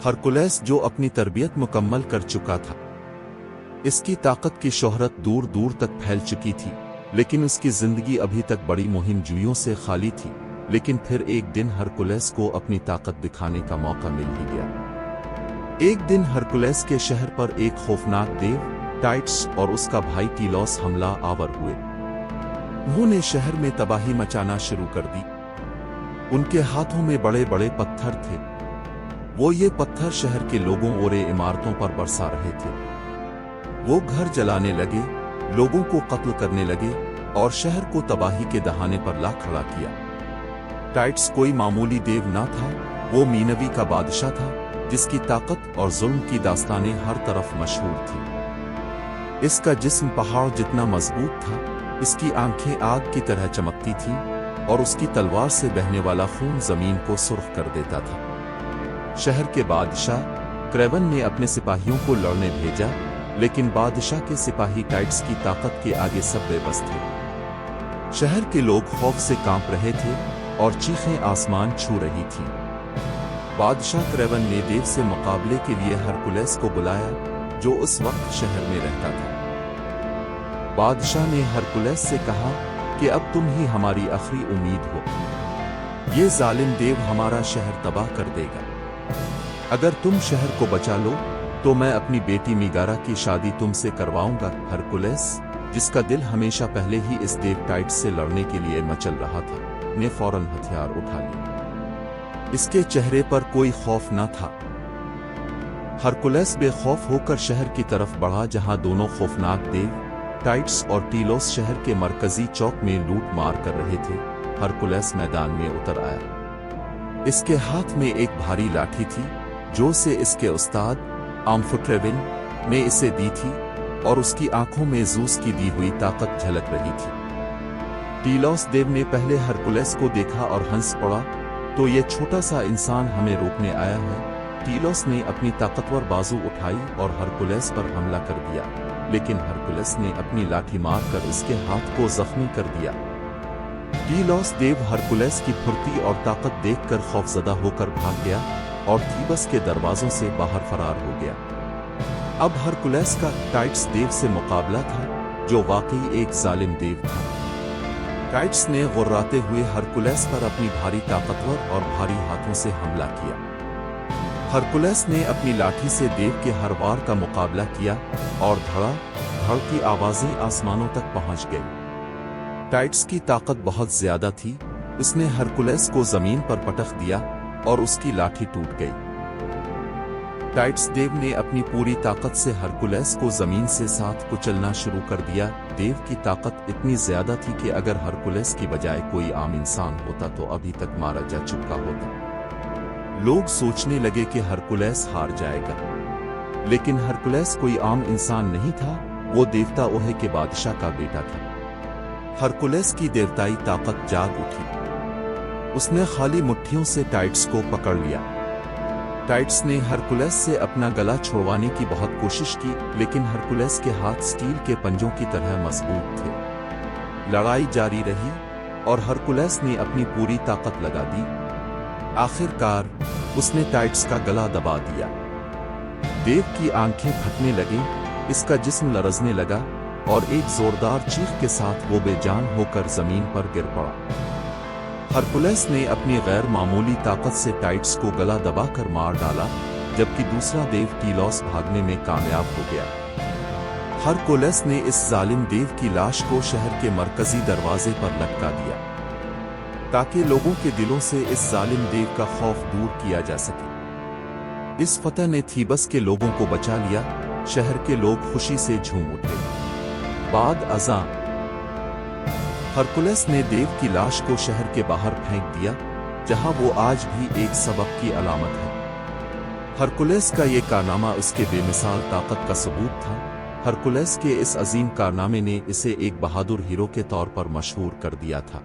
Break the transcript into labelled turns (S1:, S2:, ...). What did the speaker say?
S1: Hercules जो अपनी तरबियत मुकम्मल कर चुका था। इसकी ताकत की शोहरत दूर दूर तक फैल चुकी थी, लेकिन उसकी जिंदगी अभी तक बड़ी मुहिम जुइयों से खाली थी। लेकिन फिर एक दिन हरकुलेस को अपनी ताकत दिखाने का मौका मिल ही गया। एक दिन हरकुलेस के शहर पर एक खौफनाक देव टाइट्स और उसका भाई टीलॉस हमला आवर हुए। उन्होंने शहर में तबाही मचाना शुरू कर दी। उनके हाथों में बड़े बड़े पत्थर थे। वो ये पत्थर शहर के लोगों और इमारतों पर बरसा रहे थे। वो घर जलाने लगे, लोगों को कत्ल करने लगे और शहर को तबाही के दहाने पर ला खड़ा किया। टाइट्स कोई मामूली देव ना था, वो मीनवी का बादशाह था, जिसकी ताकत और जुल्म की दास्तानें हर तरफ मशहूर थी। इसका जिस्म पहाड़ जितना मजबूत था, इसकी आंखें आग की तरह चमकती थीं और उसकी तलवार से बहने वाला खून जमीन को सुर्ख कर देता था। शहर के बादशाह क्रेवन ने अपने सिपाहियों को लड़ने भेजा, लेकिन बादशाह के सिपाही टाइट्स की ताकत के आगे सब बेबस थे। शहर के लोग खौफ से कांप रहे थे और चीखें आसमान छू रही थीं। बादशाह क्रेवन ने देव से मुकाबले के लिए हरकुलेस को बुलाया, जो उस वक्त शहर में रहता था। बादशाह ने हरकुलेस से कहा कि अब तुम ही हमारी आखिरी उम्मीद हो। ये जालिम देव हमारा शहर तबाह कर देगा। अगर तुम शहर को बचा लो तो मैं अपनी बेटी मिगारा की शादी तुमसे करवाऊंगा। हरकुलेस, जिसका दिल हमेशा पहले ही इस देव टाइट्स से लड़ने के लिए मचल रहा था, ने फौरन हथियार उठा लिया। इसके चेहरे पर कोई खौफ न था। हरकुलेस बेखौफ होकर शहर की तरफ बढ़ा, जहां दोनों खौफनाक देव टाइट्स और टीलोस शहर के मरकजी चौक में लूट मार कर रहे थे। हरकुलेस मैदान में उतर आया। इसके हाथ में एक भारी लाठी थी, जो उसे इसके उस्ताद आम्फोट्रेविन ने इसे दी थी, और उसकी आंखों में जूस की दी हुई ताकत झलक रही थी। टीलॉस देव ने पहले हरकुलेस को देखा और हंस पड़ा, तो ये छोटा सा इंसान हमें रोकने आया है। टीलॉस ने अपनी ताकतवर बाजू उठाई और हरकुलेस पर हमला कर दिया, लेकिन हरकुलेस ने अपनी लाठी मारकर उसके हाथ को जख्मी कर दिया। टीलॉस देव हरकुलेस की फुर्ती और ताकत देखकर खौफजदा होकर भाग गया और थीबस के दरवाजों से बाहर फरार हो गया। अब हरकुलेस का टाइट्स देव से मुकाबला था, जो वाकई एक जालिम देव था। टाइट्स ने गुर्राते हुए हरकुलेस पर अपनी भारी ताकतवर और भारी हाथों से हमला किया। हरकुलेस ने अपनी लाठी से देव के हर वार का मुकाबला किया और धड़ा धड़ की आवाजें आसमानों तक पहुंच गई। टाइट्स की ताकत बहुत ज्यादा थी। उसने हरकुलेस को जमीन पर पटक दिया और उसकी लाठी टूट गई। टाइट्स देव ने अपनी पूरी ताकत से हरकुलेस को जमीन से साथ कुचलना शुरू कर दिया। देव की ताकत इतनी ज्यादा थी कि अगर हरकुलेस की बजाय कोई आम इंसान होता तो अभी तक मारा जा चुका होता। लोग सोचने लगे कि हरकुलेस हार जाएगा, लेकिन हरकुलेस कोई आम इंसान नहीं था, वो देवता ओहे के बादशाह का बेटा था। हरकुलेस की देवताई ताकत जाग उठी। उसने खाली मुट्ठियों से टाइट्स को पकड़ लिया। टाइट्स ने हरकुलेस से अपना गला छुड़वाने की बहुत कोशिश की, लेकिन हरकुलेस के हाथ स्टील के पंजों की तरह मजबूत थे। लड़ाई जारी रही और हरकुलेस ने अपनी पूरी ताकत लगा दी। आखिरकार उसने टाइट्स का गला दबा दिया। देव की आंखें फटने लगी, इसका जिस्म लरजने लगा और एक जोरदार चीख के साथ वो बेजान होकर जमीन पर गिर पड़ा। हरकुलेस ने अपनी गैर मामूली ताकत से टाइट्स को गला दबाकर मार डाला, जबकि दूसरा देव टीलॉस भागने में कामयाब हो गया। हरकुलेस ने इस जालिम देव की लाश को शहर के मरकजी दरवाजे पर लटका दिया, ताकि लोगों के दिलों से इस जालिम देव का खौफ दूर किया जा सके। इस फतह ने थीबस के लोगों को बचा लिया। शहर के लोग खुशी से झूम उठे। बाद अज़ां हरकुलेस ने देव की लाश को शहर के बाहर फेंक दिया, जहां वो आज भी एक सबक की अलामत है। हरकुलेस का ये कारनामा उसके बेमिसाल ताकत का सबूत था। हरकुलेस के इस अजीम कारनामे ने इसे एक बहादुर हीरो के तौर पर मशहूर कर दिया था।